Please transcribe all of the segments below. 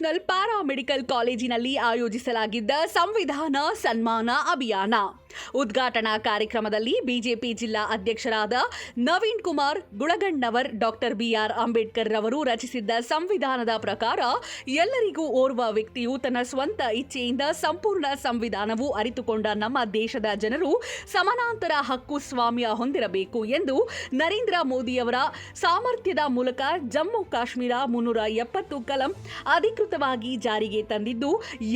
National paramedical ಕಾಲೇಜಿನಲ್ಲಿ ಆಯೋಜಿಸಲಾಗಿದ್ದ ಸಂವಿಧಾನ ಸನ್ಮಾನ ಅಭಿಯಾನ ಉದ್ಘಾಟನಾ ಕಾರ್ಯಕ್ರಮದಲ್ಲಿ ಬಿಜೆಪಿ ಜಿಲ್ಲಾ ಅಧ್ಯಕ್ಷರಾದ ನವೀನ್ ಕುಮಾರ್ ಗುಳಗಣ್ಣವರ್ ಡಾಕ್ಟರ್ ಬಿಆರ್ ಅಂಬೇಡ್ಕರ್ ರವರು ರಚಿಸಿದ್ದ ಸಂವಿಧಾನದ ಪ್ರಕಾರ ಎಲ್ಲರಿಗೂ ಓರ್ವ ವ್ಯಕ್ತಿಯು ತನ್ನ ಸ್ವಂತ ಇಚ್ಛೆಯಿಂದ ಸಂಪೂರ್ಣ ಸಂವಿಧಾನವು ಅರಿತುಕೊಂಡ ನಮ್ಮ ದೇಶದ ಜನರು ಸಮಾನಾಂತರ ಹಕ್ಕು ಸ್ವಾಮ್ಯ ಹೊಂದಿರಬೇಕು ಎಂದು ನರೇಂದ್ರ ಮೋದಿಯವರ ಸಾಮರ್ಥ್ಯದ ಮೂಲಕ ಜಮ್ಮು ಕಾಶ್ಮೀರ 370 ಕಲಂ ಅಧಿಕೃತವಾಗಿ ಜಾರಿಗೆ ತಂದಿದ್ದು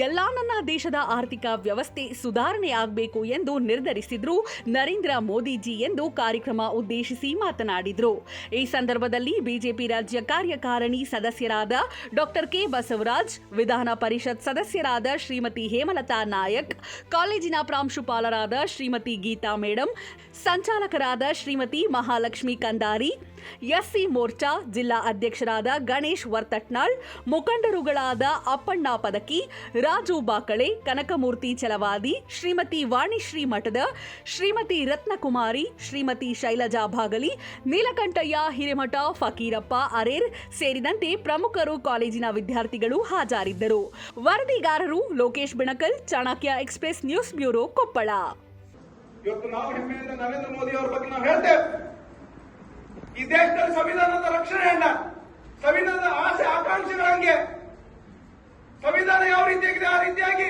ಎಲ್ಲಾ ನನ್ನ ದೇಶದ ಆರ್ಥಿಕ ವ್ಯವಸ್ಥೆ ಸುಧಾರಣೆ ಆಗಬೇಕು ಎಂದು ನಿರ್ಧರಿಸಿದ್ರು ನರೇಂದ್ರ ಮೋದಿಜಿ ಎಂದು ಕಾರ್ಯಕ್ರಮ ಉದ್ದೇಶಿಸಿ ಮಾತನಾಡಿದರು. ಈ ಸಂದರ್ಭದಲ್ಲಿ ಬಿಜೆಪಿ ರಾಜ್ಯ ಕಾರ್ಯಕಾರಿಣಿ ಸದಸ್ಯರಾದ ಡಾಕ್ಟರ್ ಕೆ ಬಸವರಾಜ್, ವಿಧಾನ ಪರಿಷತ್ ಸದಸ್ಯರಾದ ಶ್ರೀಮತಿ ಹೇಮಲತಾ ನಾಯಕ್, ಕಾಲೇಜಿನ ಪ್ರಾಂಶುಪಾಲರಾದ ಶ್ರೀಮತಿ ಗೀತಾ ಮೇಡಂ, ಸಂಚಾಲಕರಾದ ಶ್ರೀಮತಿ ಮಹಾಲಕ್ಷ್ಮಿ ಕಂದಾರಿ, ಎಸ್ಸಿ ಮೋರ್ಚಾ ಜಿಲ್ಲಾ ಅಧ್ಯಕ್ಷರಾದ ಗಣೇಶ್ ವರ್ತಟ್ನಾಳ್, ಮುಖಂಡರುಗಳಾದ ಅಪ್ಪಣ್ಣ ಪದಕಿ, ರಾಜು ಬಾಕಳೆ, ಕನಕಮೂರ್ತಿ ಚಲವಾದಿ, ಶ್ರೀಮತಿ ವಾಣಿಶ್ರೀ ಮಠದ, ಶ್ರೀಮತಿ ರತ್ನಕುಮಾರಿ, ಶ್ರೀಮತಿ ಶೈಲಜಾ ಭಾಗಲಿ, ನೀಲಕಂಠಯ್ಯ ಹಿರೇಮಠ, ಫಕೀರಪ್ಪ ಅರೇರ್ ಸೇರಿದಂತೆ ಪ್ರಮುಖರು ಕಾಲೇಜಿನ ವಿದ್ಯಾರ್ಥಿಗಳು ಹಾಜರಿದ್ದರು. ವರದಿಗಾರರು Lokesh Binakal, Chanakya express news bureau, Koppal. ಇವತ್ತು ನಾವು ಹೆಮ್ಮೆಯಿಂದ ನರೇಂದ್ರ ಮೋದಿ ಅವರ ಬಗ್ಗೆ ನಾವು ಹೇಳ್ತೇವೆ. ಈ ದೇಶದಲ್ಲಿ ಸಂವಿಧಾನದ ರಕ್ಷಣೆಯನ್ನ, ಸಂವಿಧಾನದ ಆಸೆ ಆಕಾಂಕ್ಷೆಗಳಂಗೆ ಸಂವಿಧಾನ ಯಾವ ರೀತಿಯಾಗಿದೆ ಆ ರೀತಿಯಾಗಿ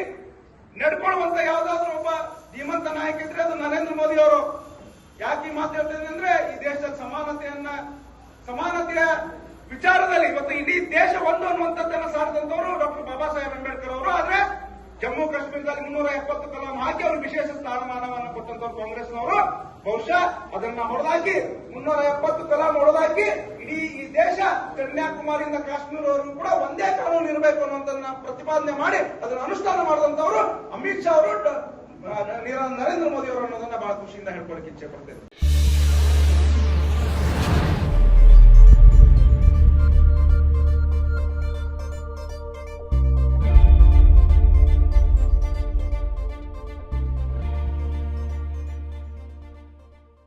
ನಡ್ಕೊಳ್ಳುವಂತ ಯಾವುದಾದ್ರೂ ಒಬ್ಬ ಧೀಮಂತ ನಾಯಕ ಇದ್ರೆ ಅದು ನರೇಂದ್ರ ಮೋದಿ ಅವರು. ಯಾಕೆ ಈ ಮಾತು ಹೇಳ್ತೇನೆ ಅಂದ್ರೆ, ಈ ದೇಶದ ಸಮಾನತೆಯ ವಿಚಾರದಲ್ಲಿ ಇವತ್ತು ಇಡೀ ದೇಶ ಒಂದು ಅನ್ನುವಂಥದ್ದನ್ನು ಸಾರಿದಂತವರು ಡಾಕ್ಟರ್ ಬಾಬಾ ಸಾಹೇಬ್ ಅಂಬೇಡ್ಕರ್ ಅವರು. ಆದ್ರೆ ಜಮ್ಮು ಕಾಶ್ಮೀರದಲ್ಲಿ 370 ಕಲಂ ಹಾಕಿ ಅವರು ವಿಶೇಷ ಸ್ಥಾನಮಾನವನ್ನು ಕೊಟ್ಟಂತವ್ರು ಕಾಂಗ್ರೆಸ್ನವರು. ಬಹುಶಃ ಅದನ್ನ ಹೊಡೆದಾಕಿ 370 ಕಲಂ ಹೊಡೆದಾಕಿ ಇಡೀ ಈ ದೇಶ ಕನ್ಯಾಕುಮಾರಿಯಿಂದ ಕಾಶ್ಮೀರವರೆಗೂ ಕೂಡ ಒಂದೇ ಕಾನೂನು ಇರಬೇಕು ಅನ್ನುವಂಥದ್ದನ್ನ ಪ್ರತಿಪಾದನೆ ಮಾಡಿ ಅದನ್ನು ಅನುಷ್ಠಾನ ಮಾಡಿದಂತವರು ಅಮಿತ್ ಶಾ ಅವರು, ನರೇಂದ್ರ ಮೋದಿ ಅವರು ಅನ್ನೋದನ್ನ ಬಹಳ ಖುಷಿಯಿಂದ ಹೇಳ್ಕೊಳಕ್ಕೆ ಇಚ್ಛೆ ಪಡ್ತೇನೆ.